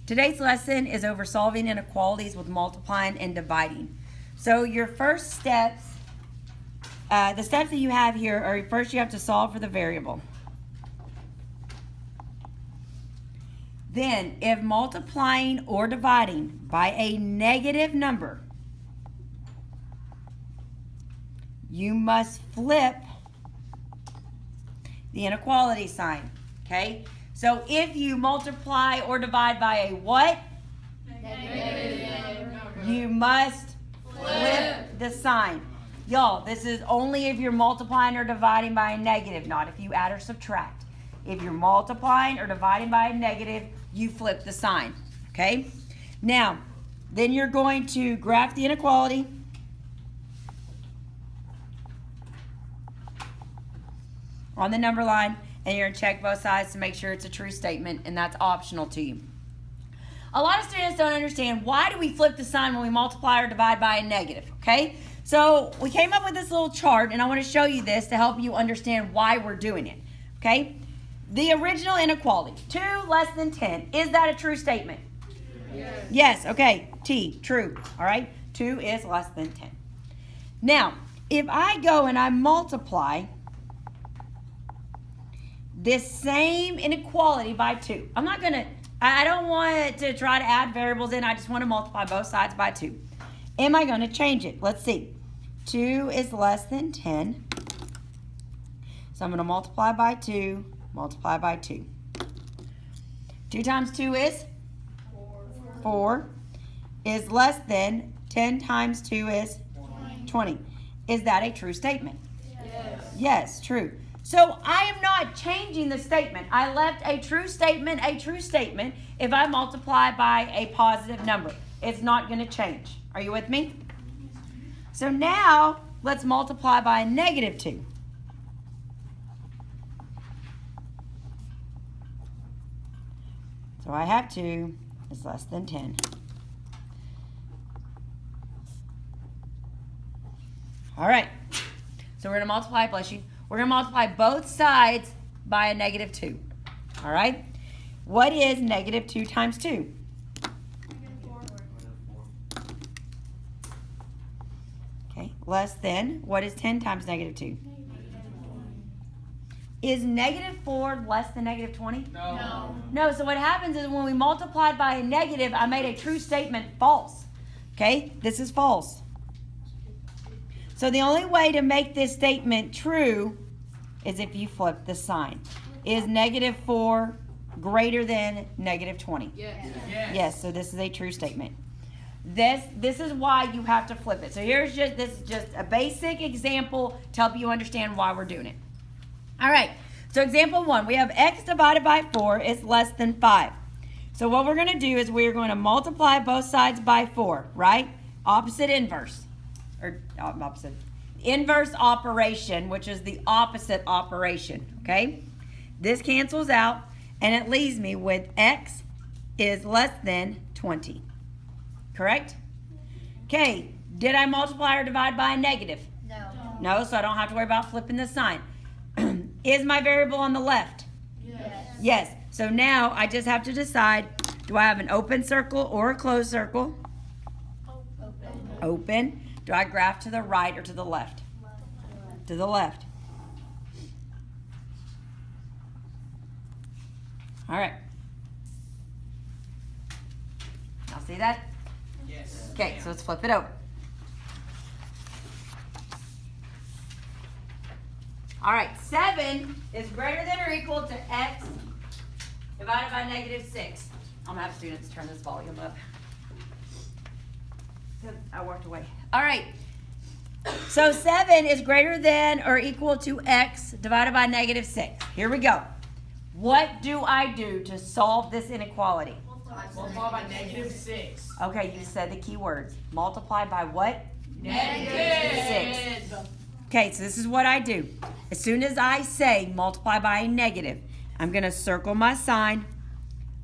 Today's lesson is over solving inequalities with multiplying and dividing. So your first steps, the steps that you have here are, first you have to solve for the variable. Then, if multiplying or dividing by a negative number, you must flip the inequality sign, okay? So if you multiply or divide by a what? Negative. You must flip the sign. Y'all, this is only if you're multiplying or dividing by a negative, not if you add or subtract. If you're multiplying or dividing by a negative, you flip the sign, okay? Now, then you're going to graph the inequality. On the number line, and you're going to check both sides to make sure it's a true statement, and that's optional to you. A lot of students don't understand, why do we flip the sign when we multiply or divide by a negative, okay? So we came up with this little chart, and I want to show you this to help you understand why we're doing it, okay? The original inequality, 2 less than 10, is that a true statement? Yes. Yes, okay, T, true, all right? 2 is less than 10. Now, if I go and I multiply this same inequality by 2. I don't want to try to add variables in. I just want to multiply both sides by 2. Am I going to change it? Let's see. 2 is less than 10. So I'm going to multiply by 2, multiply by 2. 2 times 2 is? 4. Is less than 10 times 2 is? 20. Is that a true statement? Yes. Yes, true. So I am not changing the statement. I left a true statement if I multiply by a positive number. It's not going to change. Are you with me? So now let's multiply by a negative 2. So I have 2 is less than 10. All right. So we're going to multiply, bless you. We're going to multiply both sides by a negative 2. All right? What is negative 2 times 2? Okay, less than. What is 10 times negative 2? Is negative 4 less than negative 20? No. No, so what happens is when we multiplied by a negative, I made a true statement false. Okay, this is false. So the only way to make this statement true is if you flip the sign. Is negative 4 greater than negative 20? Yes. Yes, so this is a true statement. This is why you have to flip it. So this is just a basic example to help you understand why we're doing it. All right, so example 1, we have x divided by 4 is less than 5. So what we're going to do is we're going to multiply both sides by 4, right? Opposite inverse. Or opposite. Inverse operation, which is the opposite operation, okay? This cancels out, and it leaves me with x is less than 20. Correct? Okay, did I multiply or divide by a negative? No. No, so I don't have to worry about flipping the sign. Is my variable on the left? Yes. Yes. So now I just have to decide, do I have an open circle or a closed circle? Open. Open. Do I graph to the right or to the left? To the left. All right. Y'all see that? Yes. Okay, so let's flip it over. All right, 7 is greater than or equal to x divided by negative 6. I'm going to have students turn this volume up. I worked away. All right. So 7 is greater than or equal to x divided by negative 6. Here we go. What do I do to solve this inequality? Multiply by negative 6. Okay, you said the key words. Multiply by what? Negative 6. Okay, so this is what I do. As soon as I say multiply by a negative, I'm going to circle my sign.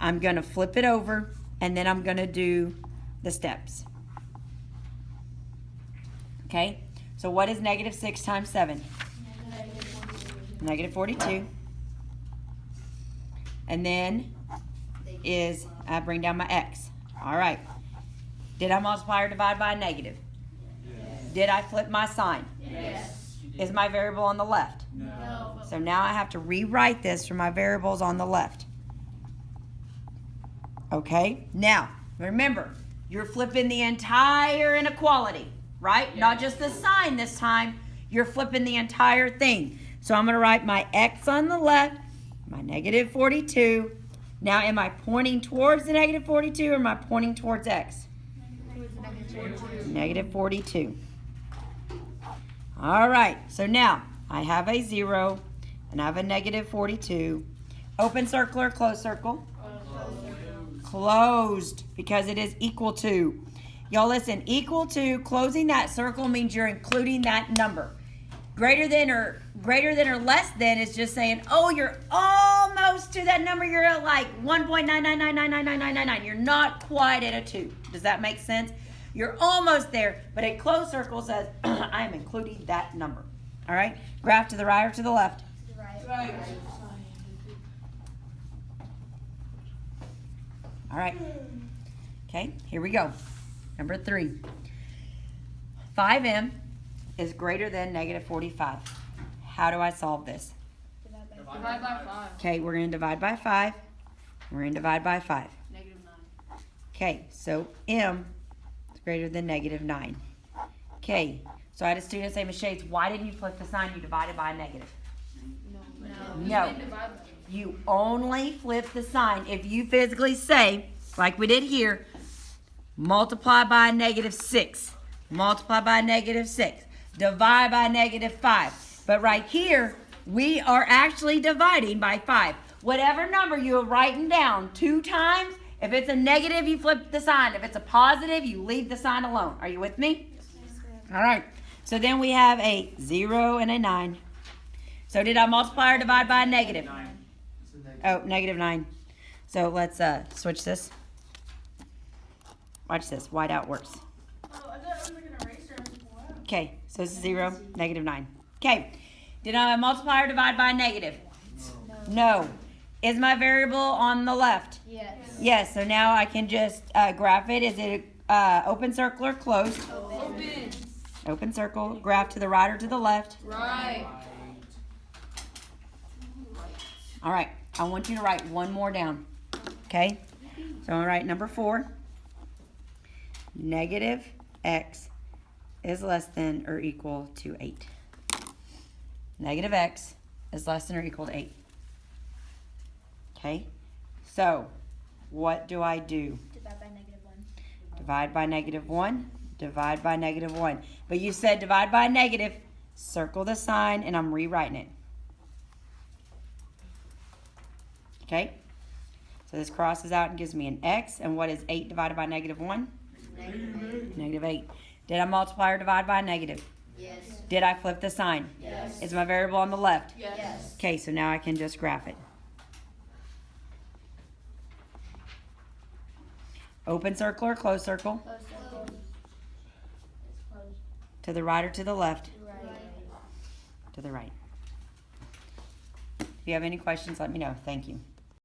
I'm going to flip it over, and then I'm going to do the steps. Okay, so what is negative 6 times 7? Negative 42. And then is, I bring down my x. All right. Did I multiply or divide by a negative? Yes. Did I flip my sign? Yes. Is my variable on the left? No. So now I have to rewrite this for my variables on the left. Okay? Now, remember, you're flipping the entire inequality, right? Not just the sign this time. You're flipping the entire thing. So I'm going to write my x on the left, my negative 42. Now, am I pointing towards the negative 42 or am I pointing towards x? Negative 42. All right, so now I have a 0 and I have a negative 42. Open circle or closed circle? Closed, because it is equal to. Y'all listen, equal to, closing that circle means you're including that number. Greater than or less than is just saying, oh, you're almost to that number. You're at like 1.999999999. You're not quite at a 2. Does that make sense? You're almost there, but a closed circle says, I am including that number. All right? Graph to the right or to the left? Right. All right. Okay, here we go. Number 3. 5m is greater than negative 45. How do I solve this? Divide by 5. Okay, we're going to divide by 5. We're going to divide by 5. Negative 9. Okay, so m is greater than negative 9. Okay, so I had a student say, Ms. Shades, why didn't you flip the sign? You divided by a negative. No. You only flip the sign if you physically say, like we did here, multiply by negative 6. Multiply by negative 6. Divide by negative 5. But right here, we are actually dividing by 5. Whatever number you are writing down 2 times, if it's a negative, you flip the sign. If it's a positive, you leave the sign alone. Are you with me? All right. So then we have a 0 and a 9. So did I multiply or divide by a negative? Oh, negative 9. So let's switch this. Watch this. Whiteout works. Oh, I thought it was like an eraser. Okay, so it's 0, negative 9. Okay, did I multiply or divide by a negative? No. Is my variable on the left? Yes. Yes, so now I can just graph it. Is it open circle or closed? Open. Open circle. Graph to the right or to the left? Right. All right, I want you to write one more down. Okay? So I'm going to write number 4. Negative x is less than or equal to 8. Negative x is less than or equal to 8. Okay? So, what do I do? Divide by negative 1. Divide by negative 1. Divide by negative 1. But you said divide by negative. Circle the sign, and I'm rewriting it. Okay? So this crosses out and gives me an x. And what is 8 divided by negative 1? Negative 8. Did I multiply or divide by a negative? Yes. Did I flip the sign? Yes. Is my variable on the left? Yes. Okay, so now I can just graph it. Open circle or closed circle? Close circle. It's closed. To the right or to the left? Right. To the right. If you have any questions, let me know. Thank you.